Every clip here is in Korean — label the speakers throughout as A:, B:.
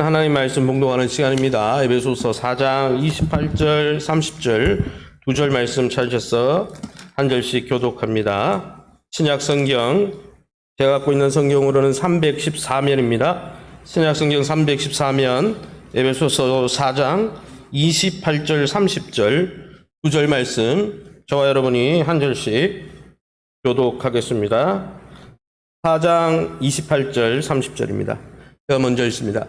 A: 하나님 말씀 봉독하는 시간입니다. 에베소서 4장 28절, 30절 두 절 말씀 찾으셔서 한 절씩 교독합니다. 신약 성경 제가 갖고 있는 성경으로는 314면입니다. 신약 성경 314면 에베소서 4장 28절, 30절 두 절 말씀 저와 여러분이 한 절씩 교독하겠습니다. 4장 28절, 30절입니다. 제가 먼저 읽습니다.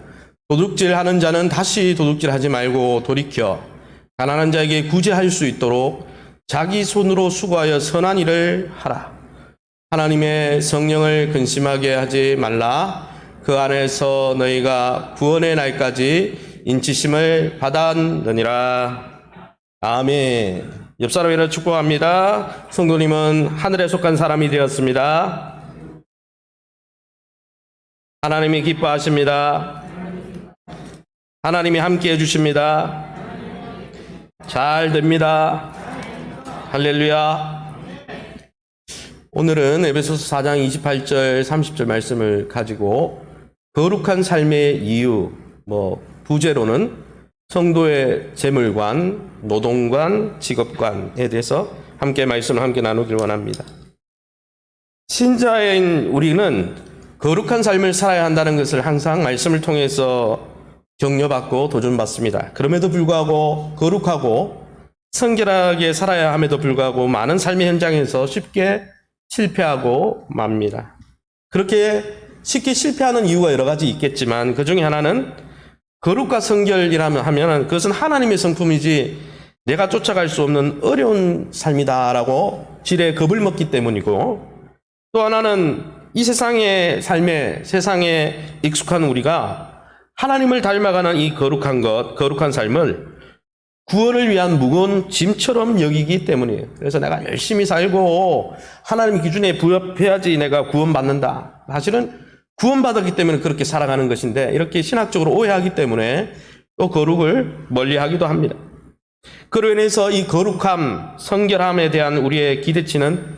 A: 도둑질하는 자는 다시 도둑질하지 말고 돌이켜 가난한 자에게 구제할 수 있도록 자기 손으로 수고하여 선한 일을 하라. 하나님의 성령을 근심하게 하지 말라. 그 안에서 너희가 구원의 날까지 인치심을 받았느니라. 아멘. 옆 사람이라 축복합니다. 성도님은 하늘에 속한 사람이 되었습니다. 하나님이 기뻐하십니다. 하나님이 함께 해주십니다. 잘 됩니다. 할렐루야. 오늘은 에베소서 4장 28절 30절 말씀을 가지고 거룩한 삶의 이유, 부제로는 성도의 재물관, 노동관, 직업관에 대해서 함께 말씀을 함께 나누길 원합니다. 신자인 우리는 거룩한 삶을 살아야 한다는 것을 항상 말씀을 통해서 격려받고 도전받습니다. 그럼에도 불구하고 거룩하고 성결하게 살아야 함에도 불구하고 많은 삶의 현장에서 쉽게 실패하고 맙니다. 그렇게 쉽게 실패하는 이유가 여러 가지 있겠지만 그 중에 하나는 거룩과 성결이라면 하면 그것은 하나님의 성품이지 내가 쫓아갈 수 없는 어려운 삶이다라고 지레 겁을 먹기 때문이고, 또 하나는 이 세상의 삶에 세상에 익숙한 우리가 하나님을 닮아가는 이 거룩한 삶을 구원을 위한 무거운 짐처럼 여기기 때문이에요. 그래서 내가 열심히 살고 하나님 기준에 부합해야지 내가 구원받는다. 사실은 구원받았기 때문에 그렇게 살아가는 것인데 이렇게 신학적으로 오해하기 때문에 또 거룩을 멀리하기도 합니다. 그로 인해서 이 거룩함, 성결함에 대한 우리의 기대치는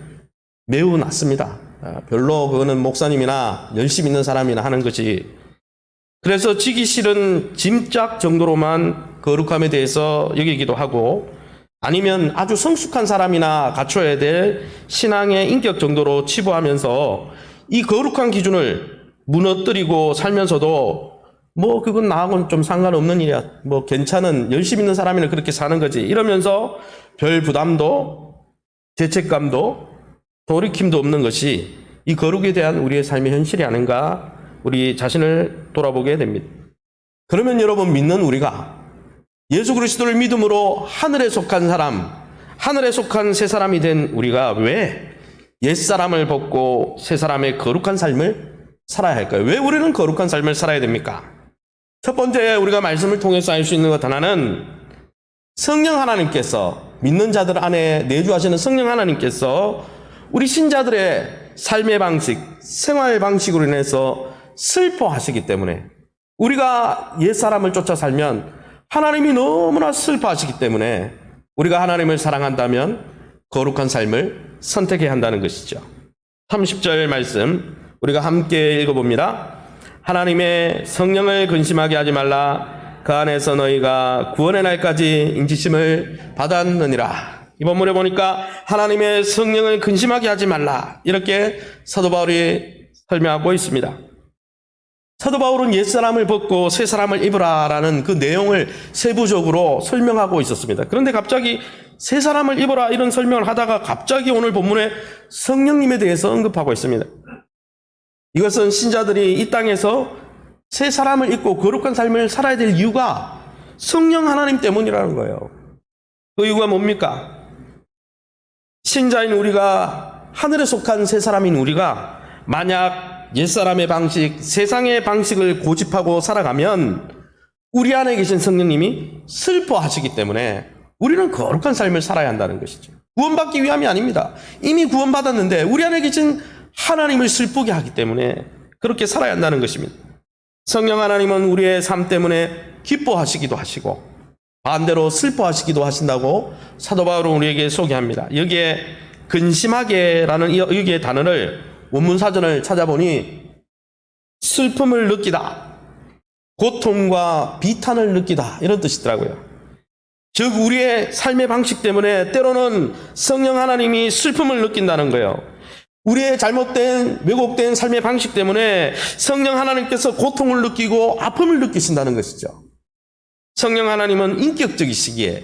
A: 매우 낮습니다. 별로 그거는 목사님이나 열심히 있는 사람이나 하는 것이, 그래서 지기 싫은 짐작 정도로만 거룩함에 대해서 여기기도 하고, 아니면 아주 성숙한 사람이나 갖춰야 될 신앙의 인격 정도로 치부하면서 이 거룩한 기준을 무너뜨리고 살면서도 그건 나하고는 좀 상관없는 일이야, 괜찮은 열심히 있는 사람이나 그렇게 사는 거지 이러면서 별 부담도 죄책감도 돌이킴도 없는 것이 이 거룩에 대한 우리의 삶의 현실이 아닌가, 우리 자신을 돌아보게 됩니다. 그러면 여러분, 믿는 우리가 예수 그리스도를 믿음으로 하늘에 속한 사람, 하늘에 속한 새 사람이 된 우리가 왜 옛사람을 벗고 새 사람의 거룩한 삶을 살아야 할까요? 왜 우리는 거룩한 삶을 살아야 됩니까? 첫 번째, 우리가 말씀을 통해서 알 수 있는 것 하나는 성령 하나님께서, 믿는 자들 안에 내주하시는 성령 하나님께서 우리 신자들의 삶의 방식, 생활 방식으로 인해서 슬퍼하시기 때문에, 우리가 옛사람을 쫓아 살면 하나님이 너무나 슬퍼하시기 때문에 우리가 하나님을 사랑한다면 거룩한 삶을 선택해야 한다는 것이죠. 30절 말씀 우리가 함께 읽어봅니다. 하나님의 성령을 근심하게 하지 말라. 그 안에서 너희가 구원의 날까지 인치심을 받았느니라. 이번 문에 보니까 하나님의 성령을 근심하게 하지 말라, 이렇게 사도 바울이 설명하고 있습니다. 사도 바울은 옛사람을 벗고 새사람을 입으라라는 그 내용을 세부적으로 설명하고 있었습니다. 그런데 갑자기 새사람을 입어라 이런 설명을 하다가 갑자기 오늘 본문에 성령님에 대해서 언급하고 있습니다. 이것은 신자들이 이 땅에서 새사람을 입고 거룩한 삶을 살아야 될 이유가 성령 하나님 때문이라는 거예요. 그 이유가 뭡니까? 신자인 우리가, 하늘에 속한 새 사람인 우리가 만약 옛사람의 방식, 세상의 방식을 고집하고 살아가면 우리 안에 계신 성령님이 슬퍼하시기 때문에 우리는 거룩한 삶을 살아야 한다는 것이죠. 구원받기 위함이 아닙니다. 이미 구원받았는데 우리 안에 계신 하나님을 슬프게 하기 때문에 그렇게 살아야 한다는 것입니다. 성령 하나님은 우리의 삶 때문에 기뻐하시기도 하시고 반대로 슬퍼하시기도 하신다고 사도 바울은 우리에게 소개합니다. 여기에 근심하게라는 여기의 단어를 원문 사전을 찾아보니 슬픔을 느끼다, 고통과 비탄을 느끼다 이런 뜻이더라고요. 즉 우리의 삶의 방식 때문에 때로는 성령 하나님이 슬픔을 느낀다는 거예요. 우리의 잘못된 왜곡된 삶의 방식 때문에 성령 하나님께서 고통을 느끼고 아픔을 느끼신다는 것이죠. 성령 하나님은 인격적이시기에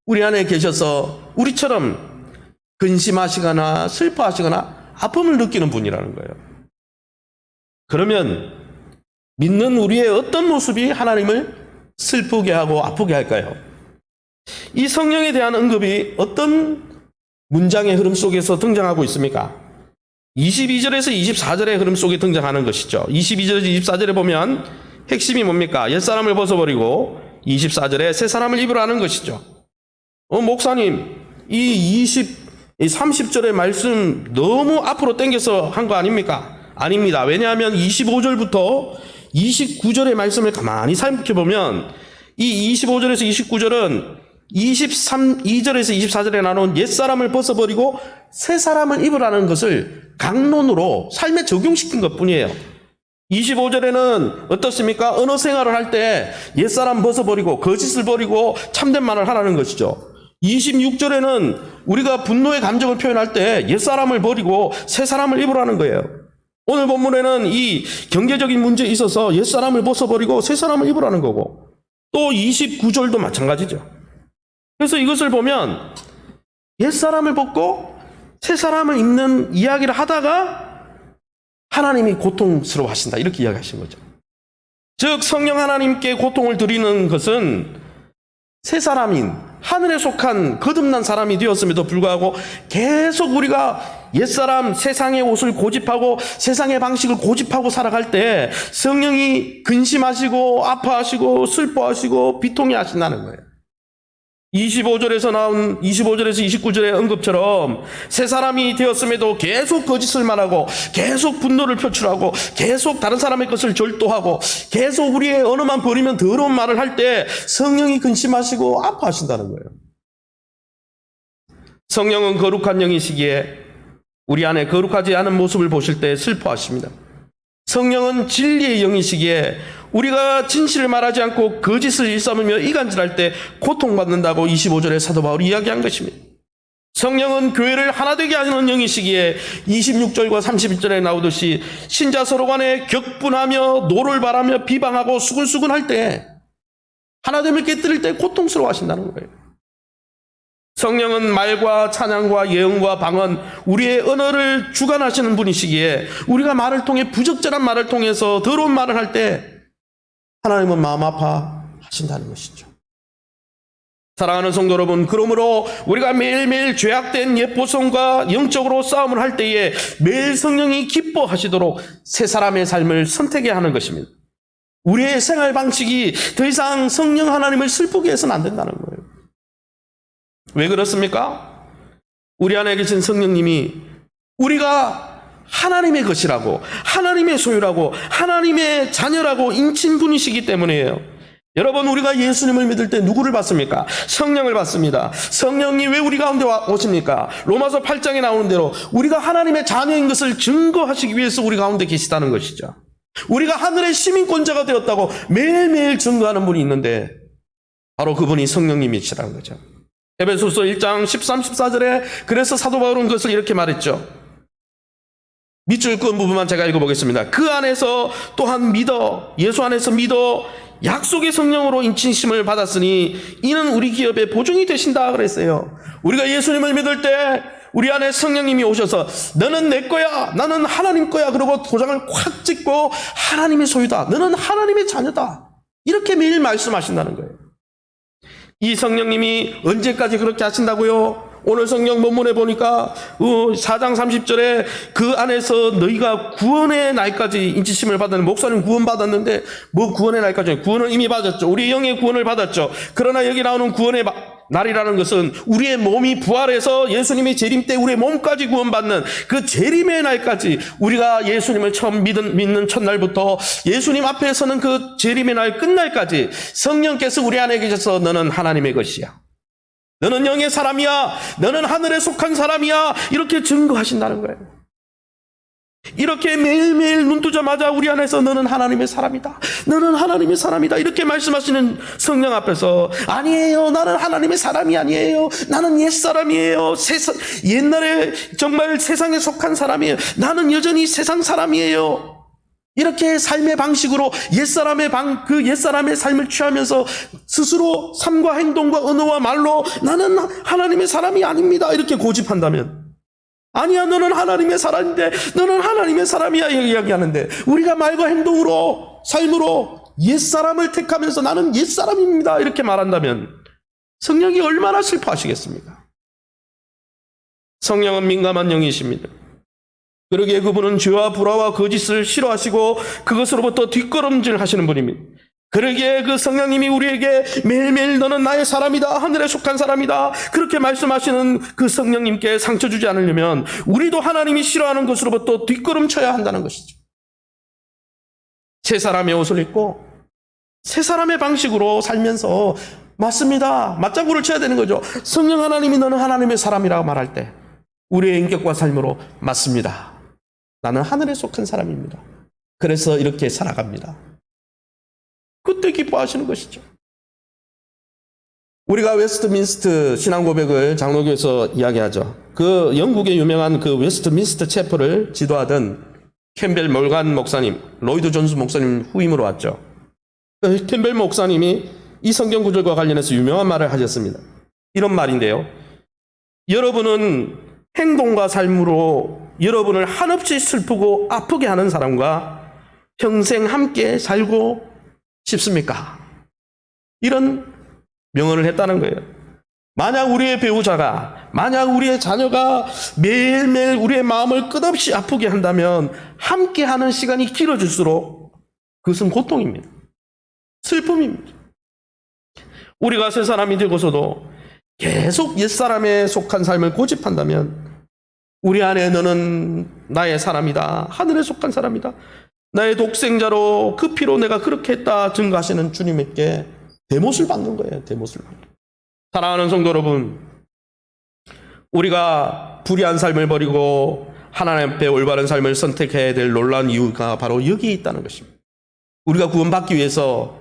A: 우리 안에 계셔서 우리처럼 근심하시거나 슬퍼하시거나 아픔을 느끼는 분이라는 거예요. 그러면 믿는 우리의 어떤 모습이 하나님을 슬프게 하고 아프게 할까요? 이 성령에 대한 언급이 어떤 문장의 흐름 속에서 등장하고 있습니까? 22절에서 24절의 흐름 속에 등장하는 것이죠. 22절에서 24절에 보면 핵심이 뭡니까? 옛사람을 벗어버리고 24절에 새 사람을 입으라는 것이죠. 목사님, 이 30절의 말씀 너무 앞으로 당겨서 한 거 아닙니까? 아닙니다. 왜냐하면 25절부터 29절의 말씀을 가만히 살펴보면 이 25절에서 29절은 2절에서 24절에 나눈 옛사람을 벗어버리고 새 사람을 입으라는 것을 강론으로 삶에 적용시킨 것뿐이에요. 25절에는 어떻습니까? 언어 생활을 할 때 옛사람 벗어버리고 거짓을 버리고 참된 말을 하라는 것이죠. 26절에는 우리가 분노의 감정을 표현할 때 옛사람을 버리고 새 사람을 입으라는 거예요. 오늘 본문에는 이 경제적인 문제에 있어서 옛사람을 벗어버리고 새 사람을 입으라는 거고 또 29절도 마찬가지죠. 그래서 이것을 보면 옛사람을 벗고 새 사람을 입는 이야기를 하다가 하나님이 고통스러워 하신다 이렇게 이야기하신 거죠. 즉 성령 하나님께 고통을 드리는 것은 새 사람인 하늘에 속한 거듭난 사람이 되었음에도 불구하고 계속 우리가 옛사람 세상의 옷을 고집하고 세상의 방식을 고집하고 살아갈 때 성령이 근심하시고 아파하시고 슬퍼하시고 비통해 하신다는 거예요. 25절에서 29절의 언급처럼 새 사람이 되었음에도 계속 거짓을 말하고 계속 분노를 표출하고 계속 다른 사람의 것을 절도하고 계속 우리의 언어만 버리면 더러운 말을 할 때 성령이 근심하시고 아파하신다는 거예요. 성령은 거룩한 영이시기에 우리 안에 거룩하지 않은 모습을 보실 때 슬퍼하십니다. 성령은 진리의 영이시기에 우리가 진실을 말하지 않고 거짓을 일삼으며 이간질할 때 고통받는다고 25절에 사도 바울이 이야기한 것입니다. 성령은 교회를 하나 되게 하는 영이시기에 26절과 31절에 나오듯이 신자 서로 간에 격분하며 노를 바라며 비방하고 수근수근할 때 하나됨을 깨뜨릴 때 고통스러워 하신다는 거예요. 성령은 말과 찬양과 예언과 방언, 우리의 언어를 주관하시는 분이시기에 우리가 말을 통해 부적절한 말을 통해서 더러운 말을 할 때 하나님은 마음 아파하신다는 것이죠. 사랑하는 성도 여러분, 그러므로 우리가 매일매일 죄악된 옛보성과 영적으로 싸움을 할 때에 매일 성령이 기뻐하시도록 새 사람의 삶을 선택해야 하는 것입니다. 우리의 생활 방식이 더 이상 성령 하나님을 슬프게 해서는 안 된다는 거예요. 왜 그렇습니까? 우리 안에 계신 성령님이 우리가 하나님의 것이라고, 하나님의 소유라고, 하나님의 자녀라고 인친 분이시기 때문이에요. 여러분, 우리가 예수님을 믿을 때 누구를 받습니까? 성령을 받습니다. 성령이 왜 우리 가운데 오십니까? 로마서 8장에 나오는 대로 우리가 하나님의 자녀인 것을 증거하시기 위해서 우리 가운데 계시다는 것이죠. 우리가 하늘의 시민권자가 되었다고 매일매일 증거하는 분이 있는데 바로 그분이 성령님이시라는 거죠. 에베소서 1장 13, 14절에 그래서 사도 바울은 그것을 이렇게 말했죠. 밑줄 끈 부분만 제가 읽어보겠습니다. 그 안에서 또한 믿어, 예수 안에서 믿어 약속의 성령으로 인치심을 받았으니 이는 우리 기업의 보증이 되신다 그랬어요. 우리가 예수님을 믿을 때 우리 안에 성령님이 오셔서 너는 내 거야, 나는 하나님 거야, 그러고 도장을 콱 찍고 하나님의 소유다, 너는 하나님의 자녀다, 이렇게 매일 말씀하신다는 거예요. 이 성령님이 언제까지 그렇게 하신다고요? 오늘 성경 본문에 보니까 4장 30절에 그 안에서 너희가 구원의 날까지 인치심을 받았는, 목사님 구원 받았는데 뭐 구원의 날까지, 구원을 이미 받았죠. 우리 영의 구원을 받았죠. 그러나 여기 나오는 구원의 날이라는 것은 우리의 몸이 부활해서 예수님이 재림 때 우리의 몸까지 구원받는 그 재림의 날까지, 우리가 예수님을 처음 믿는 첫날부터 예수님 앞에 서는 그 재림의 날 끝날까지 성령께서 우리 안에 계셔서 너는 하나님의 것이야, 너는 영의 사람이야, 너는 하늘에 속한 사람이야, 이렇게 증거하신다는 거예요. 이렇게 매일매일 눈 뜨자마자 우리 안에서 너는 하나님의 사람이다. 너는 하나님의 사람이다. 이렇게 말씀하시는 성령 앞에서 아니에요. 나는 하나님의 사람이 아니에요. 나는 옛사람이에요. 옛날에 정말 세상에 속한 사람이에요. 나는 여전히 세상 사람이에요. 이렇게 삶의 방식으로 그 옛사람의 삶을 취하면서 스스로 삶과 행동과 언어와 말로 나는 하나님의 사람이 아닙니다. 이렇게 고집한다면 아니야, 너는 하나님의 사람인데, 너는 하나님의 사람이야, 이야기하는데, 우리가 말과 행동으로, 삶으로 옛사람을 택하면서 나는 옛사람입니다, 이렇게 말한다면, 성령이 얼마나 슬퍼하시겠습니까? 성령은 민감한 영이십니다. 그러기에 그분은 죄와 불화와 거짓을 싫어하시고, 그것으로부터 뒷걸음질 하시는 분입니다. 그러기에 그 성령님이 우리에게 매일매일 너는 나의 사람이다, 하늘에 속한 사람이다, 그렇게 말씀하시는 그 성령님께 상처 주지 않으려면 우리도 하나님이 싫어하는 것으로부터 뒷걸음쳐야 한다는 것이죠. 새 사람의 옷을 입고 새 사람의 방식으로 살면서 맞습니다, 맞장구를 쳐야 되는 거죠. 성령 하나님이 너는 하나님의 사람이라고 말할 때 우리의 인격과 삶으로 맞습니다, 나는 하늘에 속한 사람입니다, 그래서 이렇게 살아갑니다. 그때 기뻐하시는 것이죠. 우리가 웨스트민스트 신앙고백을 장로교에서 이야기하죠. 그 영국의 유명한 그 웨스트민스트 채플을 지도하던 캠벨 몰간 목사님, 로이드 존스 목사님 후임으로 왔죠. 캠벨 목사님이 이 성경 구절과 관련해서 유명한 말을 하셨습니다. 이런 말인데요. 여러분은 행동과 삶으로 여러분을 한없이 슬프고 아프게 하는 사람과 평생 함께 살고 싶습니까? 이런 명언을 했다는 거예요. 만약 우리의 배우자가, 만약 우리의 자녀가 매일매일 우리의 마음을 끝없이 아프게 한다면 함께하는 시간이 길어질수록 그것은 고통입니다. 슬픔입니다. 우리가 새 사람이 되고서도 계속 옛사람에 속한 삶을 고집한다면 우리 안에 너는 나의 사람이다, 하늘에 속한 사람이다, 나의 독생자로 그 피로 내가 그렇게 했다 증거하시는 주님께 대못을 받는 거예요. 대못을 받는. 사랑하는 성도 여러분, 우리가 불의한 삶을 버리고 하나님 앞에 올바른 삶을 선택해야 될 놀라운 이유가 바로 여기에 있다는 것입니다. 우리가 구원받기 위해서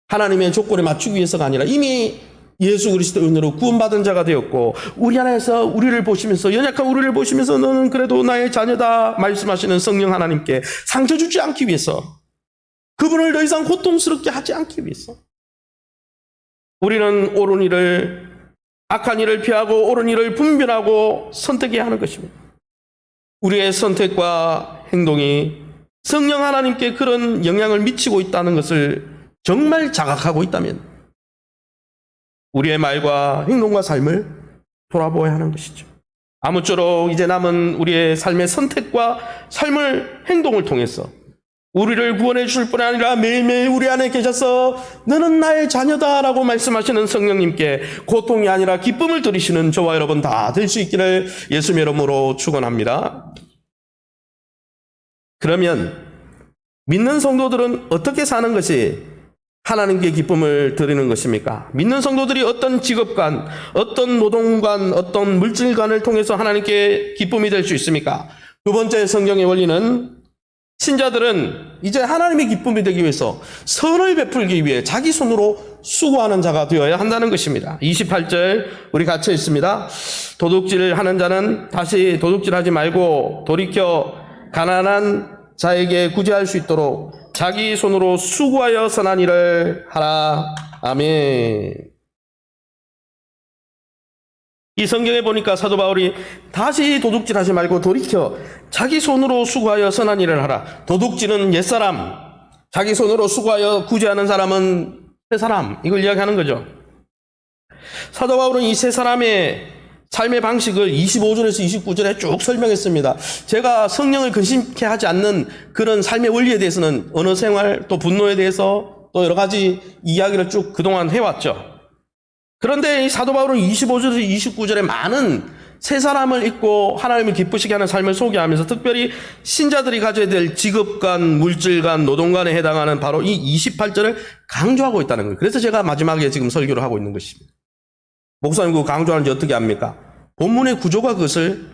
A: 하나님의 조건에 맞추기 위해서가 아니라 이미 예수 그리스도의 은혜로 구원받은 자가 되었고 우리 안에서 우리를 보시면서, 연약한 우리를 보시면서 너는 그래도 나의 자녀다 말씀하시는 성령 하나님께 상처 주지 않기 위해서, 그분을 더 이상 고통스럽게 하지 않기 위해서 우리는 옳은 일을, 악한 일을 피하고 옳은 일을 분별하고 선택해야 하는 것입니다. 우리의 선택과 행동이 성령 하나님께 그런 영향을 미치고 있다는 것을 정말 자각하고 있다면 우리의 말과 행동과 삶을 돌아보아야 하는 것이죠. 아무쪼록 이제 남은 우리의 삶의 선택과 삶을, 행동을 통해서 우리를 구원해 주실 뿐 아니라 매일매일 우리 안에 계셔서 너는 나의 자녀다라고 말씀하시는 성령님께 고통이 아니라 기쁨을 드리시는 저와 여러분 다 될 수 있기를 예수님의 이름으로 축원합니다. 그러면 믿는 성도들은 어떻게 사는 것이 하나님께 기쁨을 드리는 것입니까? 믿는 성도들이 어떤 직업관, 어떤 노동관, 어떤 물질관을 통해서 하나님께 기쁨이 될 수 있습니까? 두 번째 성경의 원리는 신자들은 이제 하나님의 기쁨이 되기 위해서, 선을 베풀기 위해 자기 손으로 수고하는 자가 되어야 한다는 것입니다. 28절 우리 같이 읽습니다. 도둑질 하는 자는 다시 도둑질하지 말고 돌이켜 가난한 자에게 구제할 수 있도록 자기 손으로 수고하여 선한 일을 하라. 아멘. 이 성경에 보니까 사도 바울이 다시 도둑질하지 말고 돌이켜 자기 손으로 수고하여 선한 일을 하라. 도둑질은 옛사람, 자기 손으로 수고하여 구제하는 사람은 새사람, 이걸 이야기하는 거죠. 사도 바울은 이 세 사람의 삶의 방식을 25절에서 29절에 쭉 설명했습니다. 제가 성령을 근심케 하지 않는 그런 삶의 원리에 대해서는 언어 생활, 또 분노에 대해서 또 여러 가지 이야기를 쭉 그동안 해왔죠. 그런데 이 사도 바울은 25절에서 29절에 많은 새 사람을 잊고 하나님을 기쁘시게 하는 삶을 소개하면서 특별히 신자들이 가져야 될 직업관, 물질관, 노동관에 해당하는 바로 이 28절을 강조하고 있다는 거예요. 그래서 제가 마지막에 지금 설교를 하고 있는 것입니다. 목사님 그거 강조하는지 어떻게 합니까? 본문의 구조가 그것을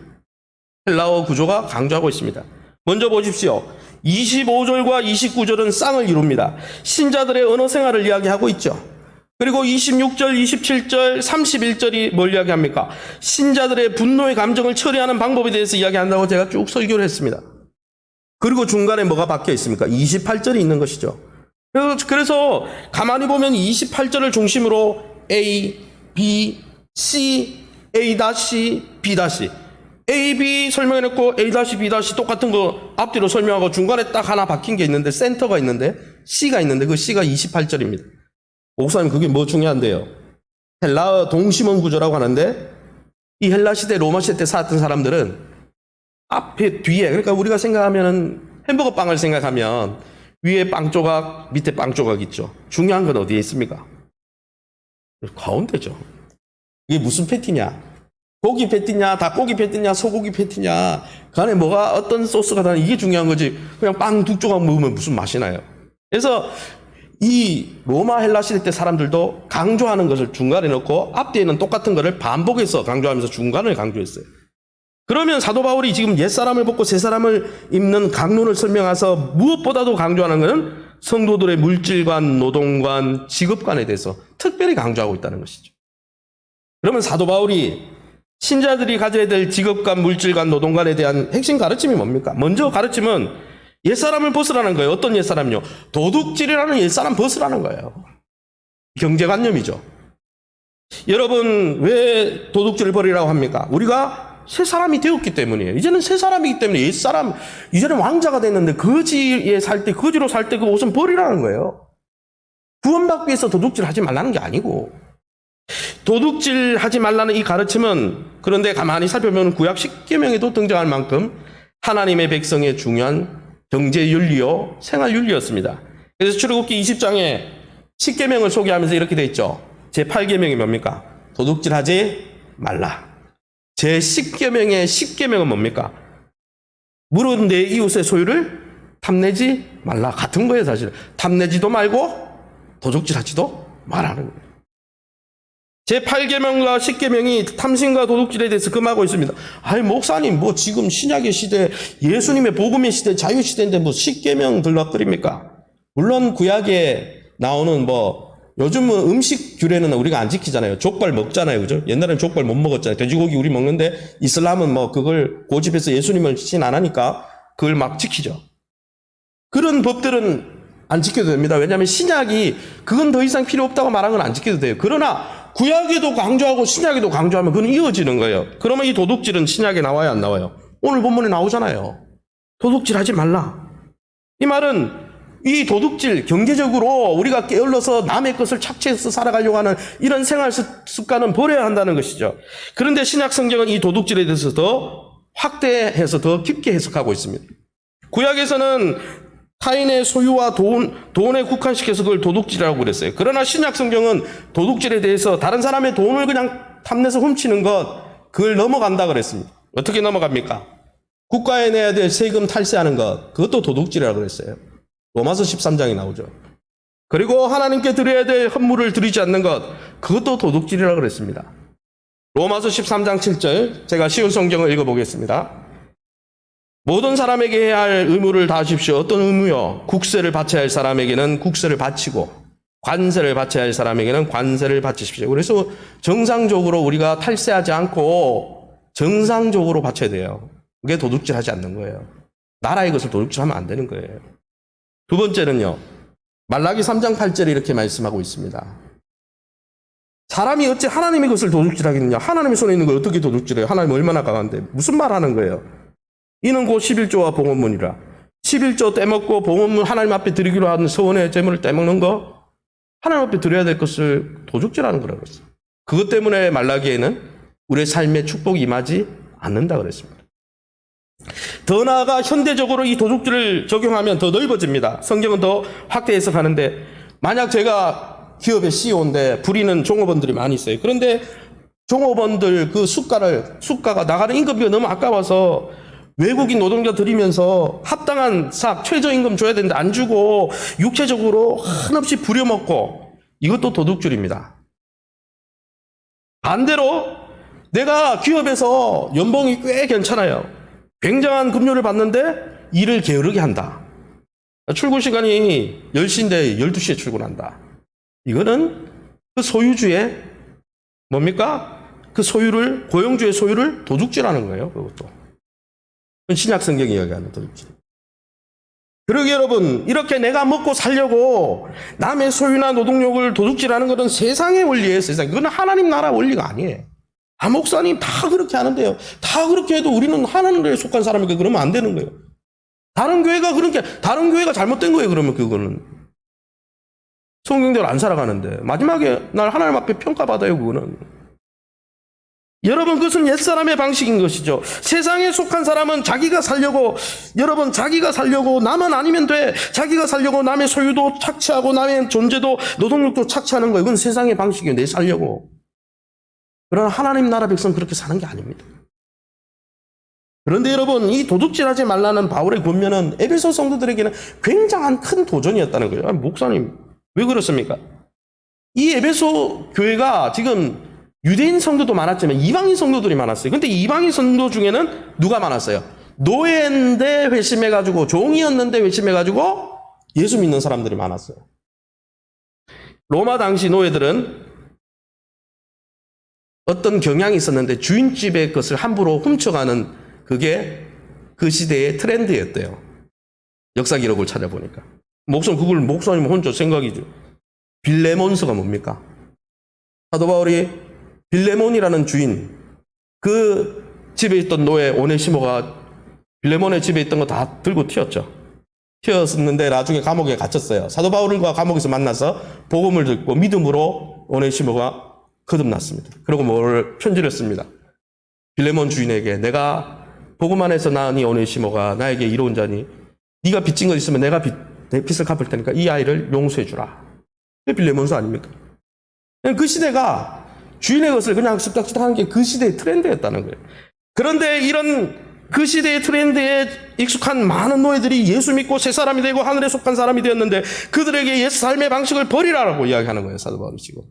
A: 헬라어 구조가 강조하고 있습니다. 먼저 보십시오. 25절과 29절은 쌍을 이룹니다. 신자들의 언어 생활을 이야기하고 있죠. 그리고 26절, 27절, 31절이 뭘 이야기합니까? 신자들의 분노의 감정을 처리하는 방법에 대해서 이야기한다고 제가 쭉 설교를 했습니다. 그리고 중간에 뭐가 박혀 있습니까? 28절이 있는 것이죠. 그래서 가만히 보면 28절을 중심으로 A, B, C, A-, B-. A, B 설명해놓고 A-, B- 똑같은 거 앞뒤로 설명하고 중간에 딱 하나 박힌 게 있는데 센터가 있는데 C가 있는데 그 C가 28절입니다. 목사님 그게 뭐 중요한데요? 헬라어 동심원 구조라고 하는데 이 헬라 시대 로마 시대 때 살았던 사람들은 앞에 뒤에 그러니까 우리가 생각하면은 햄버거 빵을 생각하면 위에 빵 조각 밑에 빵 조각 있죠. 중요한 건 어디에 있습니까? 가운데죠. 이게 무슨 패티냐? 고기 패티냐, 닭고기 패티냐, 소고기 패티냐, 그 안에 뭐가 어떤 소스가 다냐 이게 중요한 거지. 그냥 빵 두 조각 먹으면 무슨 맛이 나요? 그래서 이 로마 헬라 시대 때 사람들도 강조하는 것을 중간에 넣고 앞뒤에는 똑같은 것을 반복해서 강조하면서 중간을 강조했어요. 그러면 사도 바울이 지금 옛사람을 벗고 새사람을 입는 강론을 설명해서 무엇보다도 강조하는 것은 성도들의 물질관, 노동관, 직업관에 대해서 특별히 강조하고 있다는 것이죠. 그러면 사도 바울이 신자들이 가져야 될 직업관, 물질관, 노동관에 대한 핵심 가르침이 뭡니까? 먼저 가르침은 옛사람을 벗으라는 거예요. 어떤 옛사람요? 도둑질이라는 옛사람 벗으라는 거예요. 경제관념이죠. 여러분 왜 도둑질을 버리라고 합니까? 우리가 새 사람이 되었기 때문이에요. 이제는 새 사람이기 때문에 옛사람, 이제는 왕자가 됐는데 거지에 살 때, 거지로 살 때 그 옷은 버리라는 거예요. 구원받기 위해서 도둑질 하지 말라는 게 아니고 도둑질 하지 말라는 이 가르침은 그런데 가만히 살펴보면 구약 10계명에도 등장할 만큼 하나님의 백성의 중요한 경제윤리요, 생활윤리였습니다. 그래서 출애굽기 20장에 10계명을 소개하면서 이렇게 돼 있죠. 제8계명이 뭡니까? 도둑질하지 말라. 제10계명의 10계명은 뭡니까? 물은 내 이웃의 소유를 탐내지 말라. 같은 거예요, 사실. 탐내지도 말고 도둑질하지도 말라는 거예요. 제8계명과 10계명이 탐심과 도둑질에 대해서 금하고 있습니다. 아니 목사님 뭐 지금 신약의 시대, 예수님의 복음의 시대, 자유 시대인데 뭐 10계명 들락거립니까? 물론 구약에 나오는 뭐 요즘은 음식 규례는 우리가 안 지키잖아요. 족발 먹잖아요. 그죠? 옛날에는 족발 못 먹었잖아요. 돼지고기 우리 먹는데 이슬람은 뭐 그걸 고집해서 예수님을 신 안 하니까 그걸 막 지키죠. 그런 법들은 안 지켜도 됩니다. 왜냐하면 신약이 그건 더 이상 필요 없다고 말한 건 안 지켜도 돼요. 그러나 구약에도 강조하고 신약에도 강조하면 그건 이어지는 거예요. 그러면 이 도둑질은 신약에 나와요, 안 나와요? 오늘 본문에 나오잖아요. 도둑질하지 말라. 이 말은 이 도둑질, 경제적으로 우리가 게을러서 남의 것을 착취해서 살아가려고 하는 이런 생활 습관은 버려야 한다는 것이죠. 그런데 신약 성경은 이 도둑질에 대해서 더 확대해서 더 깊게 해석하고 있습니다. 구약에서는 타인의 소유와 돈에 국한시켜서 그걸 도둑질이라고 그랬어요. 그러나 신약 성경은 도둑질에 대해서 다른 사람의 돈을 그냥 탐내서 훔치는 것, 그걸 넘어간다 그랬습니다. 어떻게 넘어갑니까? 국가에 내야 될 세금 탈세하는 것, 그것도 도둑질이라고 그랬어요. 로마서 13장이 나오죠. 그리고 하나님께 드려야 될 헌물을 드리지 않는 것, 그것도 도둑질이라고 그랬습니다. 로마서 13장 7절, 제가 쉬운 성경을 읽어보겠습니다. 모든 사람에게 해야 할 의무를 다하십시오. 어떤 의무요? 국세를 바쳐야 할 사람에게는 국세를 바치고 관세를 바쳐야 할 사람에게는 관세를 바치십시오. 그래서 정상적으로 우리가 탈세하지 않고 정상적으로 바쳐야 돼요. 그게 도둑질하지 않는 거예요. 나라의 것을 도둑질하면 안 되는 거예요. 두 번째는요. 말라기 3장 8절에 이렇게 말씀하고 있습니다. 사람이 어찌 하나님의 것을 도둑질하겠느냐? 하나님의 손에 있는 걸 어떻게 도둑질해요? 하나님 얼마나 강한데 무슨 말 하는 거예요? 이는 곧 11조와 봉헌문이라. 11조 떼먹고 봉헌문 하나님 앞에 드리기로 하는 서원의 제물을 떼먹는 거, 하나님 앞에 드려야 될 것을 도둑질하는 거라고 했어요. 그것 때문에 말라기에는 우리의 삶에 축복이 임하지 않는다 그랬습니다. 더 나아가 현대적으로 이 도둑질을 적용하면 더 넓어집니다. 성경은 더 확대 해석하는데, 만약 제가 기업의 CEO인데 부리는 종업원들이 많이 있어요. 그런데 종업원들 그 수가가 나가는 임금비가 너무 아까워서 외국인 노동자 들이면서 합당한 최저임금 줘야 되는데 안 주고 육체적으로 한없이 부려먹고, 이것도 도둑질입니다. 반대로 내가 기업에서 연봉이 꽤 괜찮아요. 굉장한 급료를 받는데 일을 게으르게 한다. 출근 시간이 10시인데 12시에 출근한다. 이거는 그 소유주의 뭡니까? 그 소유를, 고용주의 소유를 도둑질하는 거예요. 그것도. 신약 성경이 이야기하는 도둑질. 그러게 여러분, 이렇게 내가 먹고 살려고 남의 소유나 노동력을 도둑질하는 것은 세상의 원리예요. 그건 하나님 나라 원리가 아니에요. 목사님 다 그렇게 하는데요. 다 그렇게 해도 우리는 하나님에 속한 사람이니까 그러면 안 되는 거예요. 다른 교회가 잘못된 거예요. 그러면 그거는. 성경대로 안 살아가는데. 마지막에 날 하나님 앞에 평가받아요. 그거는. 여러분, 그것은 옛사람의 방식인 것이죠. 세상에 속한 사람은 자기가 살려고 나만 아니면 돼. 자기가 살려고 남의 소유도 착취하고 남의 존재도 노동력도 착취하는 거예요. 그건 세상의 방식이에요. 내 살려고. 그러나 하나님 나라 백성은 그렇게 사는 게 아닙니다. 그런데 여러분, 이 도둑질하지 말라는 바울의 권면은 에베소 성도들에게는 굉장한 큰 도전이었다는 거예요. 목사님, 왜 그렇습니까? 이 에베소 교회가 지금 유대인 성도도 많았지만 이방인 성도들이 많았어요. 근데 이방인 성도 중에는 누가 많았어요? 노예인데 회심해가지고, 종이었는데 회심해가지고 예수 믿는 사람들이 많았어요. 로마 당시 노예들은 어떤 경향이 있었는데 주인집의 것을 함부로 훔쳐가는 그게 그 시대의 트렌드였대요. 역사 기록을 찾아보니까. 목사님 혼자 생각이죠. 빌레몬서가 뭡니까? 사도 바울이 빌레몬이라는 주인, 그 집에 있던 노예 오네시모가 빌레몬의 집에 있던 거 다 들고 튀었는데 나중에 감옥에 갇혔어요. 사도 바울과 감옥에서 만나서 복음을 듣고 믿음으로 오네시모가 거듭났습니다. 그리고 편지를 씁니다. 빌레몬 주인에게, 내가 복음 안에서 낳은 이 오네시모가 나에게 이로운 자니 네가 빚진 거 있으면 내가 내 빚을 갚을 테니까 이 아이를 용서해 주라. 그게 빌레몬서 아닙니까? 그 시대가 주인의 것을 그냥 쓱싹쓱싹 하는 게 그 시대의 트렌드였다는 거예요. 그런데 이런 그 시대의 트렌드에 익숙한 많은 노예들이 예수 믿고 새 사람이 되고 하늘에 속한 사람이 되었는데 그들에게 옛 삶의 방식을 버리라고 이야기하는 거예요. 사도 바울이 지금.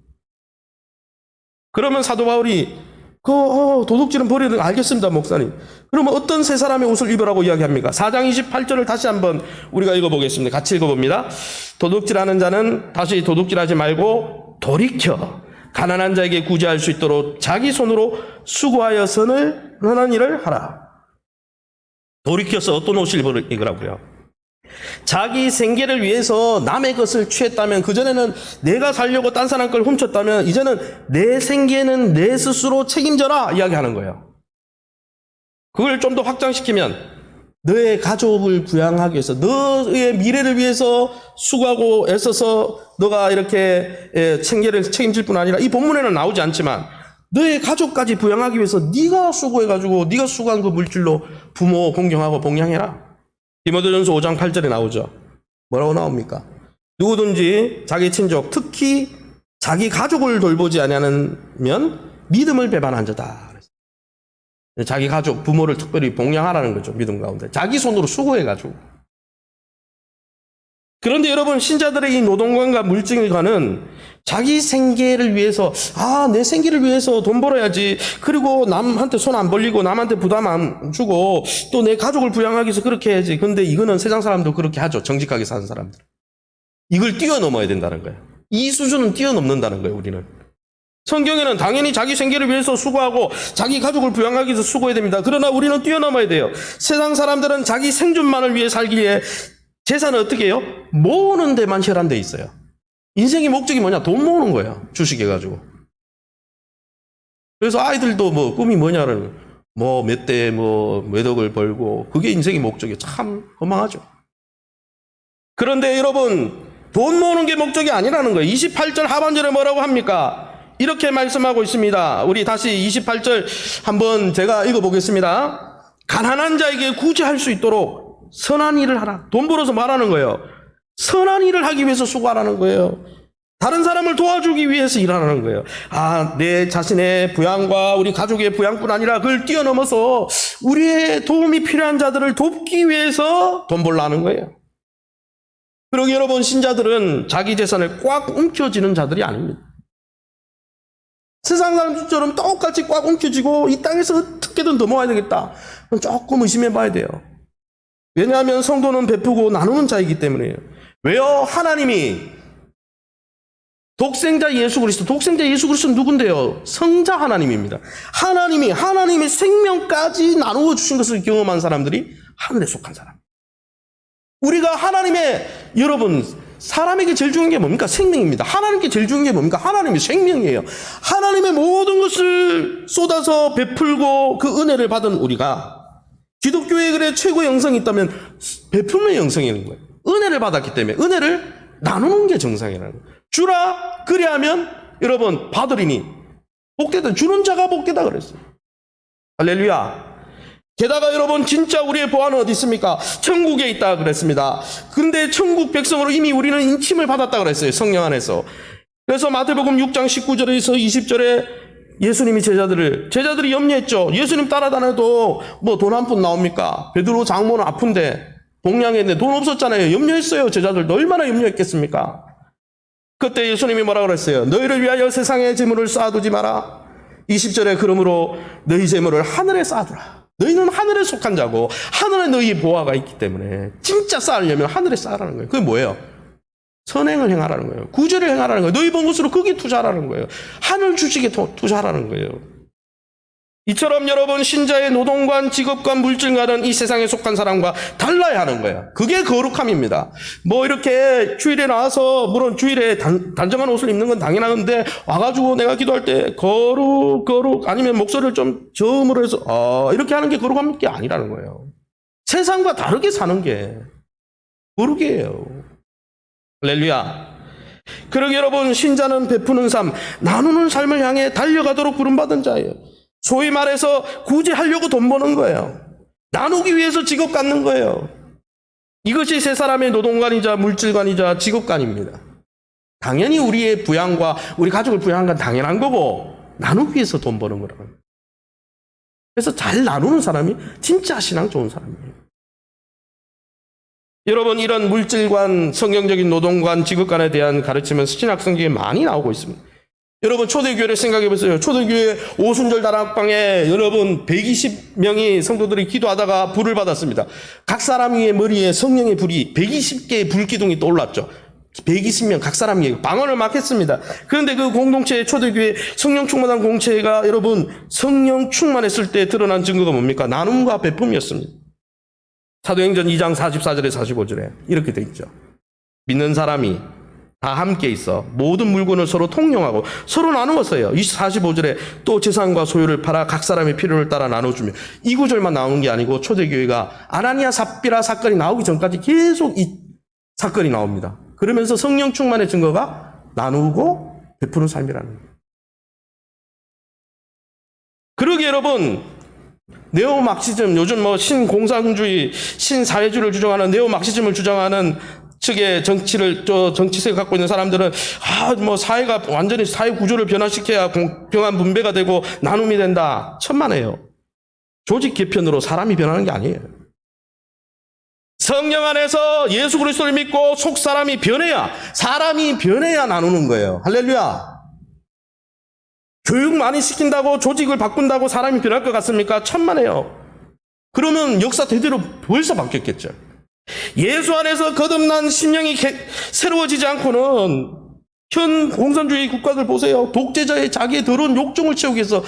A: 그러면 사도 바울이 도둑질은 버리는, 알겠습니다, 목사님. 그러면 어떤 새 사람의 옷을 입으라고 이야기합니까? 4장 28절을 다시 한번 우리가 읽어보겠습니다. 같이 읽어봅니다. 도둑질하는 자는 다시 도둑질하지 말고 돌이켜 가난한 자에게 구제할 수 있도록 자기 손으로 수고하여 선한 일을 하라. 돌이켜서 어떤 옷을 입으라고요? 자기 생계를 위해서 남의 것을 취했다면, 그전에는 내가 살려고 딴 사람 걸 훔쳤다면 이제는 내 생계는 내 스스로 책임져라 이야기하는 거예요. 그걸 좀 더 확장시키면 너의 가족을 부양하기 위해서, 너의 미래를 위해서 수고하고 애써서 너가 이렇게 생계를 책임질 뿐 아니라, 이 본문에는 나오지 않지만 너의 가족까지 부양하기 위해서 네가 수고해가지고 네가 수고한 그 물질로 부모 공경하고 봉양해라. 디모데전서 5장 8절에 나오죠. 뭐라고 나옵니까? 누구든지 자기 친족, 특히 자기 가족을 돌보지 아니하면 믿음을 배반한 자다. 자기 가족, 부모를 특별히 봉양하라는 거죠. 믿음 가운데. 자기 손으로 수고해가지고. 그런데 여러분, 신자들의 이 노동관과 물질관은 자기 생계를 위해서, 내 생계를 위해서 돈 벌어야지. 그리고 남한테 손 안 벌리고 남한테 부담 안 주고 또 내 가족을 부양하기 위해서 그렇게 해야지. 근데 이거는 세상 사람도 그렇게 하죠. 정직하게 사는 사람들. 이걸 뛰어넘어야 된다는 거예요. 이 수준은 뛰어넘는다는 거예요, 우리는. 성경에는 당연히 자기 생계를 위해서 수고하고 자기 가족을 부양하기 위해서 수고해야 됩니다. 그러나 우리는 뛰어넘어야 돼요. 세상 사람들은 자기 생존만을 위해 살기에 재산을 어떻게 해요? 모으는 데만 혈안돼 있어요. 인생의 목적이 뭐냐? 돈 모으는 거예요. 주식해가지고. 그래서 아이들도 꿈이 뭐냐는 몇 대 몇 억을 벌고, 그게 인생의 목적이에요. 참 허망하죠. 그런데 여러분, 돈 모으는 게 목적이 아니라는 거예요. 28절 하반절에 뭐라고 합니까? 이렇게 말씀하고 있습니다. 우리 다시 28절 한번 제가 읽어보겠습니다. 가난한 자에게 구제할 수 있도록 선한 일을 하라. 돈 벌어서 말하는 거예요. 선한 일을 하기 위해서 수고하라는 거예요. 다른 사람을 도와주기 위해서 일하라는 거예요. 내 자신의 부양과 우리 가족의 부양뿐 아니라 그걸 뛰어넘어서 우리의 도움이 필요한 자들을 돕기 위해서 돈 벌라는 거예요. 그러기 여러분, 신자들은 자기 재산을 꽉 움켜쥐는 자들이 아닙니다. 세상 사람들처럼 똑같이 꽉 움켜쥐고 이 땅에서 어떻게든 넘어와야 되겠다. 그럼 조금 의심해 봐야 돼요. 왜냐하면 성도는 베푸고 나누는 자이기 때문이에요. 왜요? 하나님이 독생자 예수 그리스도는 누군데요? 성자 하나님입니다. 하나님이 생명까지 나누어 주신 것을 경험한 사람들이 하늘에 속한 사람. 우리가 여러분, 사람에게 제일 중요한 게 뭡니까? 생명입니다. 하나님께 제일 중요한 게 뭡니까? 하나님이 생명이에요. 하나님의 모든 것을 쏟아서 베풀고 그 은혜를 받은 우리가 기독교의 그래 최고의 영성이 있다면 베풀는 영성이라는 거예요. 은혜를 받았기 때문에 은혜를 나누는 게 정상이라는 거예요. 주라 그리하면 여러분 받으리니 복되다. 주는 자가 복되다 그랬어요. 할렐루야. 게다가 여러분 진짜 우리의 보안은 어디 있습니까? 천국에 있다 그랬습니다. 그런데 천국 백성으로 이미 우리는 인침을 받았다 그랬어요. 성령 안에서. 그래서 마태복음 6장 19절에서 20절에 예수님이 제자들이 염려했죠. 예수님 따라다녀도 뭐 돈 한 푼 나옵니까? 베드로 장모는 아픈데 동양에 있는데 돈 없었잖아요. 염려했어요. 제자들도 얼마나 염려했겠습니까? 그때 예수님이 뭐라 그랬어요? 너희를 위하여 세상의 재물을 쌓아두지 마라. 20절에 그러므로 너희 재물을 하늘에 쌓아두라. 너희는 하늘에 속한 자고 하늘에 너희 보화가 있기 때문에 진짜 쌓으려면 하늘에 쌓으라는 거예요. 그게 뭐예요? 선행을 행하라는 거예요. 구제를 행하라는 거예요. 너희 번 것으로 거기 투자하라는 거예요. 하늘 주식에 투자하라는 거예요. 이처럼 여러분 신자의 노동관, 직업관, 물질과는 이 세상에 속한 사람과 달라야 하는 거예요. 그게 거룩함입니다. 뭐 이렇게 주일에 나와서 물론 주일에 단정한 옷을 입는 건 당연한데 와가지고 내가 기도할 때 거룩 아니면 목소리를 좀 저음으로 해서 이렇게 하는 게 거룩한 게 아니라는 거예요. 세상과 다르게 사는 게 거룩이에요. 할렐루야. 그러게 여러분 신자는 베푸는 삶, 나누는 삶을 향해 달려가도록 부름받은 자예요. 소위 말해서 구제하려고 돈 버는 거예요. 나누기 위해서 직업 갖는 거예요. 이것이 세 사람의 노동관이자 물질관이자 직업관입니다. 당연히 우리의 부양과 우리 가족을 부양한 건 당연한 거고 나누기 위해서 돈 버는 거라는 거예요. 그래서 잘 나누는 사람이 진짜 신앙 좋은 사람이에요. 여러분 이런 물질관, 성경적인 노동관, 직업관에 대한 가르침은 신약성경에 많이 나오고 있습니다. 여러분 초대교회를 생각해 보세요. 초대교회 오순절 다락방에 여러분 120명이 성도들이 기도하다가 불을 받았습니다. 각 사람 위에 머리에 성령의 불이 120개의 불기둥이 떠올랐죠. 120명 각 사람 위에 방언을 막 했습니다. 그런데 그 공동체 초대교회 성령 충만한 공체가 여러분 성령 충만했을 때 드러난 증거가 뭡니까? 나눔과 베품이었습니다. 사도행전 2장 44절에 45절에 이렇게 돼 있죠. 믿는 사람이 다 함께 있어 모든 물건을 서로 통용하고 서로 나누었어요. 45절에 또 재산과 소유를 팔아 각 사람의 필요를 따라 나눠주며 이 구절만 나오는 게 아니고 초대교회가 아나니아 삽비라 사건이 나오기 전까지 계속 이 사건이 나옵니다. 그러면서 성령 충만의 증거가 나누고 베푸는 삶이라는 거예요. 그러게 여러분 네오막시즘 요즘 뭐 신공산주의 신사회주의를 주장하는 네오막시즘을 주장하는 측의 정치색을 갖고 있는 사람들은 뭐 사회가 완전히 사회 구조를 변화시켜야 공평한 분배가 되고 나눔이 된다. 천만에요. 조직 개편으로 사람이 변하는 게 아니에요. 성령 안에서 예수 그리스도를 믿고 속 사람이 변해야 나누는 거예요. 할렐루야. 교육 많이 시킨다고 조직을 바꾼다고 사람이 변할 것 같습니까? 천만에요. 그러면 역사 대대로 벌써 바뀌었겠죠. 예수 안에서 거듭난 심령이 새로워지지 않고는 현 공산주의 국가들 보세요. 독재자의 자기의 더러운 욕정을 채우기 위해서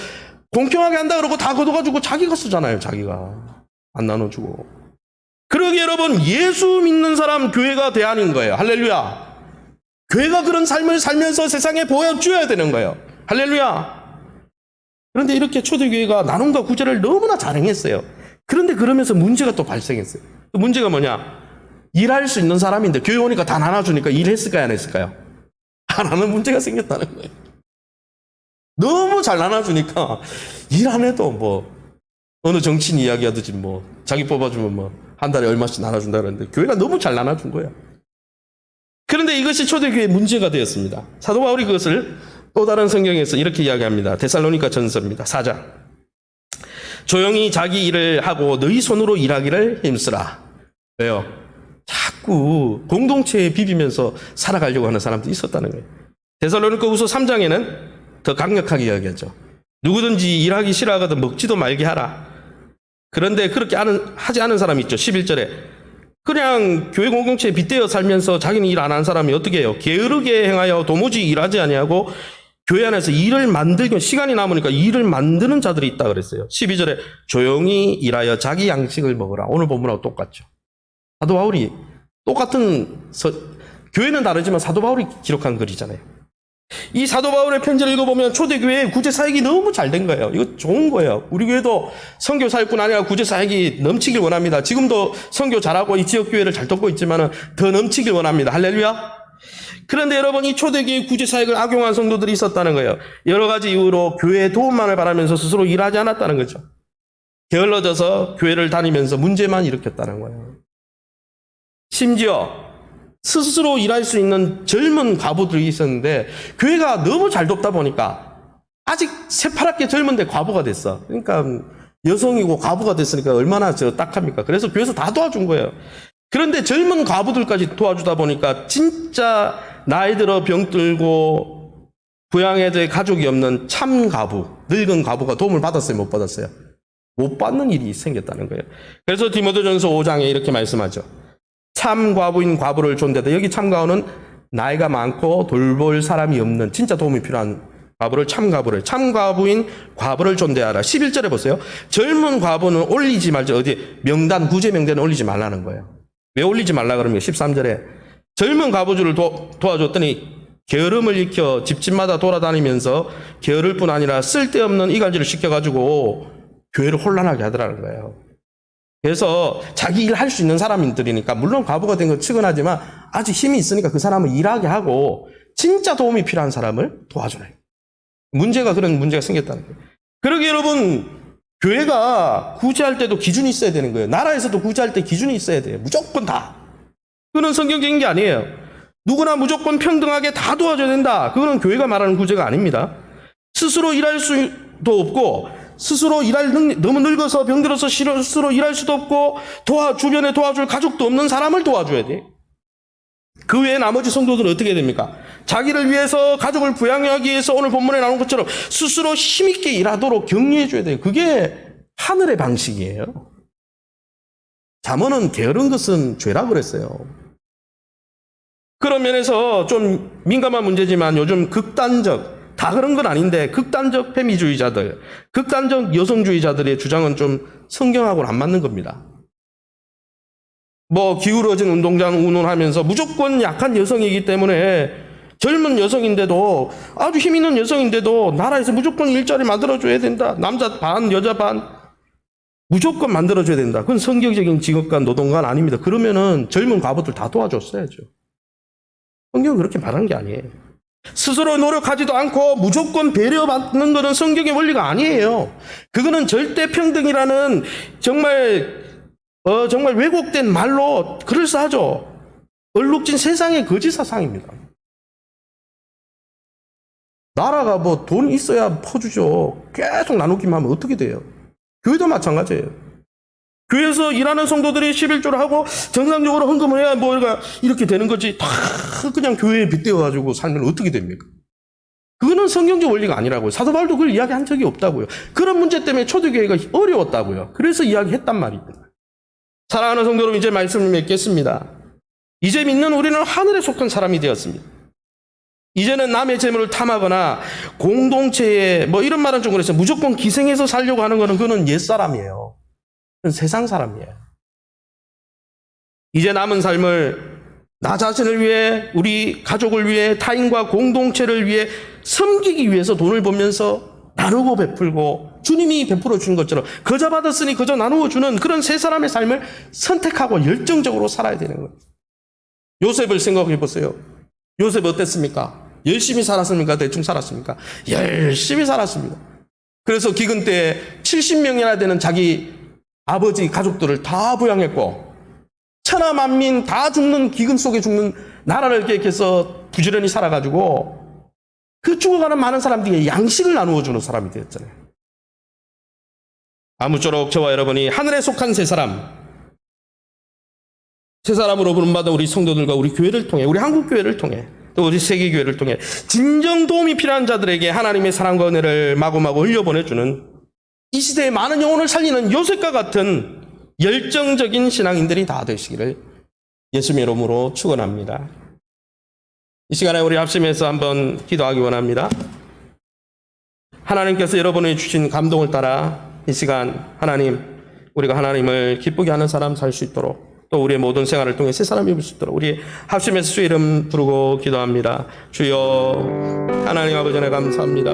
A: 공평하게 한다 그러고 다 걷어가지고 자기가 쓰잖아요. 자기가 안 나눠주고. 그러기 여러분 예수 믿는 사람 교회가 대안인 거예요. 할렐루야. 교회가 그런 삶을 살면서 세상에 보여줘야 되는 거예요. 할렐루야. 그런데 이렇게 초대교회가 나눔과 구제를 너무나 잘 행했어요. 그런데 그러면서 문제가 또 발생했어요. 그 문제가 뭐냐? 일할 수 있는 사람인데 교회 오니까 다 나눠주니까 일했을까요? 안 했을까요? 안 하는 문제가 생겼다는 거예요. 너무 잘 나눠주니까 일 안 해도 뭐 어느 정치인 이야기하듯이 뭐 자기 뽑아주면 뭐 한 달에 얼마씩 나눠준다 그러는데 교회가 너무 잘 나눠준 거예요. 그런데 이것이 초대교회의 문제가 되었습니다. 사도 바울이 그것을 또 다른 성경에서 이렇게 이야기합니다. 데살로니가 전서입니다. 4장. 조용히 자기 일을 하고 너희 손으로 일하기를 힘쓰라. 왜요? 자꾸 공동체에 비비면서 살아가려고 하는 사람도 있었다는 거예요. 데살로니가 후서 3장에는 더 강력하게 이야기하죠. 누구든지 일하기 싫어하거든 먹지도 말게 하라. 그런데 그렇게 하지 않은 사람이 있죠. 11절에 그냥 교회 공동체에 빗대어 살면서 자기는 일 안 한 사람이 어떻게 해요? 게으르게 행하여 도무지 일하지 아니하고 교회 안에서 일을 만들기 시간이 남으니까 일을 만드는 자들이 있다 그랬어요. 12절에 조용히 일하여 자기 양식을 먹으라. 오늘 본문하고 똑같죠. 사도 바울이 똑같은 교회는 다르지만 사도 바울이 기록한 글이잖아요. 이 사도 바울의 편지를 읽어보면 초대교회의 구제사역이 너무 잘 된 거예요. 이거 좋은 거예요. 우리 교회도 선교 사역뿐 아니라 구제사역이 넘치길 원합니다. 지금도 선교 잘하고 이 지역교회를 잘 돕고 있지만 더 넘치길 원합니다. 할렐루야. 그런데 여러분, 이 초대교회 구제사역을 악용한 성도들이 있었다는 거예요. 여러 가지 이유로 교회의 도움만을 바라면서 스스로 일하지 않았다는 거죠. 게을러져서 교회를 다니면서 문제만 일으켰다는 거예요. 심지어 스스로 일할 수 있는 젊은 과부들이 있었는데 교회가 너무 잘 돕다 보니까 아직 새파랗게 젊은데 과부가 됐어. 그러니까 여성이고 과부가 됐으니까 얼마나 딱합니까? 그래서 교회에서 다 도와준 거예요. 그런데 젊은 과부들까지 도와주다 보니까 진짜 나이 들어 병들고 부양해야 될 가족이 없는 참 과부, 늙은 과부가 도움을 받았어요? 못 받았어요? 못 받는 일이 생겼다는 거예요. 그래서 디모데전서 5장에 이렇게 말씀하죠. 참 과부인 과부를 존대하다. 여기 참 과부는 나이가 많고 돌볼 사람이 없는 진짜 도움이 필요한 과부를 참 과부인 과부를 존대하라. 11절에 보세요. 젊은 과부는 올리지 말자. 어디 명단 구제 명단에 올리지 말라는 거예요. 왜 올리지 말라 그러면 13절에 젊은 과부주를 도와줬더니 게으름을 익혀 집집마다 돌아다니면서 게으를 뿐 아니라 쓸데없는 이갈질을 시켜가지고 교회를 혼란하게 하더라는 거예요. 그래서 자기 일 할 수 있는 사람들이니까 물론 과부가 된 건 측은하지만 아직 힘이 있으니까 그 사람을 일하게 하고 진짜 도움이 필요한 사람을 도와주라. 그런 문제가 생겼다는 거예요. 그러게 여러분, 교회가 구제할 때도 기준이 있어야 되는 거예요. 나라에서도 구제할 때 기준이 있어야 돼요. 무조건 다. 그건 성경적인 게 아니에요. 누구나 무조건 평등하게 다 도와줘야 된다. 그거는 교회가 말하는 구제가 아닙니다. 스스로 일할 수도 없고 스스로 너무 늙어서 병들어서 스스로 일할 수도 없고 주변에 도와줄 가족도 없는 사람을 도와줘야 돼. 그 외에 나머지 성도들은 어떻게 됩니까? 자기를 위해서 가족을 부양하기 위해서 오늘 본문에 나온 것처럼 스스로 힘있게 일하도록 격려해 줘야 돼요. 그게 하늘의 방식이에요. 잠언은 게으른 것은 죄라 그랬어요. 그런 면에서 좀 민감한 문제지만 요즘 다 그런 건 아닌데 극단적 페미주의자들, 극단적 여성주의자들의 주장은 좀 성경하고는 안 맞는 겁니다. 기울어진 운동장 운운하면서 무조건 약한 여성이기 때문에 젊은 여성인데도 아주 힘 있는 여성인데도 나라에서 무조건 일자리 만들어줘야 된다. 남자 반, 여자 반 무조건 만들어줘야 된다. 그건 성경적인 직업관, 노동관 아닙니다. 그러면은 젊은 과부들 다 도와줬어야죠. 성경은 그렇게 말하는 게 아니에요. 스스로 노력하지도 않고 무조건 배려받는 것은 성경의 원리가 아니에요. 그거는 절대평등이라는 정말 왜곡된 말로 그럴싸하죠. 얼룩진 세상의 거짓 사상입니다. 나라가 돈 있어야 퍼주죠. 계속 나누기만 하면 어떻게 돼요? 교회도 마찬가지예요. 교회에서 일하는 성도들이 11조를 하고 정상적으로 헌금을 해야 이렇게 되는 거지. 다 그냥 교회에 빗대어가지고 살면 어떻게 됩니까? 그거는 성경적 원리가 아니라고요. 사도 바울도 그걸 이야기한 적이 없다고요. 그런 문제 때문에 초대교회가 어려웠다고요. 그래서 이야기했단 말입니다. 사랑하는 성도 여러분, 이제 말씀을 맺겠습니다. 이제 믿는 우리는 하늘에 속한 사람이 되었습니다. 이제는 남의 재물을 탐하거나 공동체에 이런 말은 좀 그랬어요. 무조건 기생해서 살려고 하는 거는 그거는 옛사람이에요. 그건 세상 사람이에요. 이제 남은 삶을 나 자신을 위해, 우리 가족을 위해, 타인과 공동체를 위해 섬기기 위해서 돈을 벌면서 나누고 베풀고 주님이 베풀어 주는 것처럼 거저 받았으니 거저 나누어 주는 그런 세 사람의 삶을 선택하고 열정적으로 살아야 되는 거예요. 요셉을 생각해 보세요. 요셉 어땠습니까? 열심히 살았습니까? 대충 살았습니까? 열심히 살았습니다. 그래서 기근 때 70명이나 되는 자기 아버지 가족들을 다 부양했고 천하만민 다 기근 속에 죽는 나라를 계획해서 부지런히 살아가지고 그 죽어가는 많은 사람들에게 양식을 나누어 주는 사람이 되었잖아요. 아무쪼록 저와 여러분이 하늘에 속한 세 사람으로 부름받은 우리 성도들과 우리 교회를 통해, 우리 한국교회를 통해 또 우리 세계교회를 통해 진정 도움이 필요한 자들에게 하나님의 사랑과 은혜를 마구마구 흘려보내주는 이 시대의 많은 영혼을 살리는 요셉과 같은 열정적인 신앙인들이 다 되시기를 예수님의 이름으로 축원합니다. 이 시간에 우리 합심해서 한번 기도하기 원합니다. 하나님께서 여러분이 주신 감동을 따라 이 시간 하나님, 우리가 하나님을 기쁘게 하는 사람 살 수 있도록, 또 우리의 모든 생활을 통해 새 사람이 볼 수 있도록 우리 합심해서 주의 이름 부르고 기도합니다. 주여, 하나님 아버지 네 감사합니다.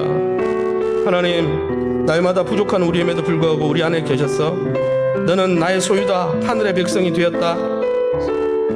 A: 하나님, 날마다 부족한 우리임에도 불구하고 우리 안에 계셔서 너는 나의 소유다, 하늘의 백성이 되었다,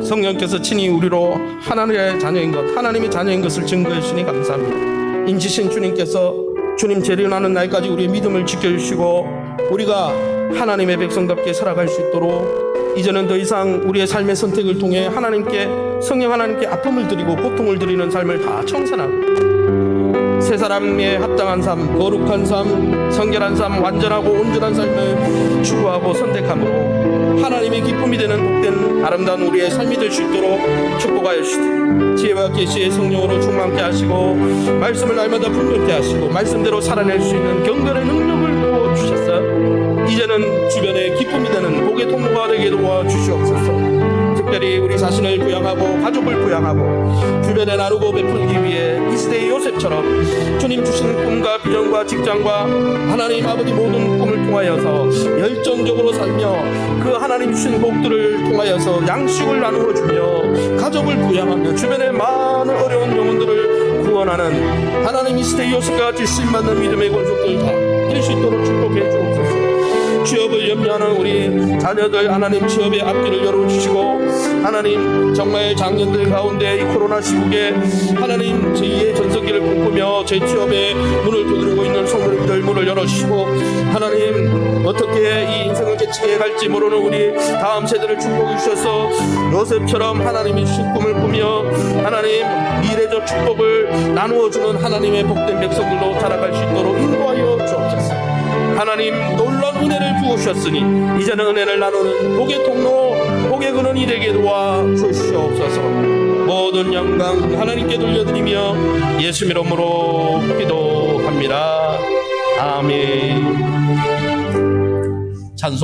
A: 성령께서 친히 우리로 하나님의 자녀인 것, 하나님의 자녀인 것을 증거해 주시니 감사합니다. 인지신 주님께서 주님 재림하는 날까지 우리의 믿음을 지켜주시고 우리가 하나님의 백성답게 살아갈 수 있도록 이제는 더 이상 우리의 삶의 선택을 통해 하나님께, 성령 하나님께 아픔을 드리고 고통을 드리는 삶을 다 청산하고 새 사람에 합당한 삶, 거룩한 삶, 성결한 삶, 완전하고 온전한 삶을 추구하고 선택함으로 하나님의 기쁨이 되는 복된 아름다운 우리의 삶이 될 수 있도록 축복하여 주시되 지혜와 계시의 성령으로 충만케 하시고 말씀을 날마다 분별케 하시고 말씀대로 살아낼 수 있는 경건의 능력을 부어주셨어요. 이제는 주변에 기쁨이 되는 복의 통로가 되게 도와주시옵소서. 특별히 우리 자신을 부양하고 가족을 부양하고 주변에 나누고 베풀기 위해 이 시대의 요셉처럼 주님 주신 꿈과 비전과 직장과 하나님 아버지 모든 꿈을 통하여서 열정적으로 살며 그 하나님 주신 복들을 통하여서 양식을 나누어 주며 가족을 부양하며 주변의 많은 어려운 영혼들을 구원하는 하나님 이 시대의 요셉과 같이 쓰임받는 믿음의 권속들 다 될 수 있도록 축복해 주옵소서. 취업을 염려하는 우리 자녀들 하나님 취업의 앞길을 열어주시고 하나님 정말 작년들 가운데 이 코로나 시국에 하나님 제2의 전성기를 꿈꾸며 제 취업의 문을 두드리고 있는 소문들 문을 열어주시고 하나님 어떻게 이 인생을 개치게 갈지 모르는 우리 다음 세대를 축복해 주셔서 요셉처럼 하나님이 주신 꿈을 꾸며 하나님 미래적 축복을 나누어주는 하나님의 복된 백성들로 살아갈 수 있도록 인도하여 주옵소서. 하나님 놀라운 은혜를 부으셨으니 이제는 은혜를 나누는 복의 통로, 복의 근원이 되게 도와주시옵소서. 모든 영광 하나님께 돌려드리며 예수 이름으로 기도합니다. 아멘. 찬송.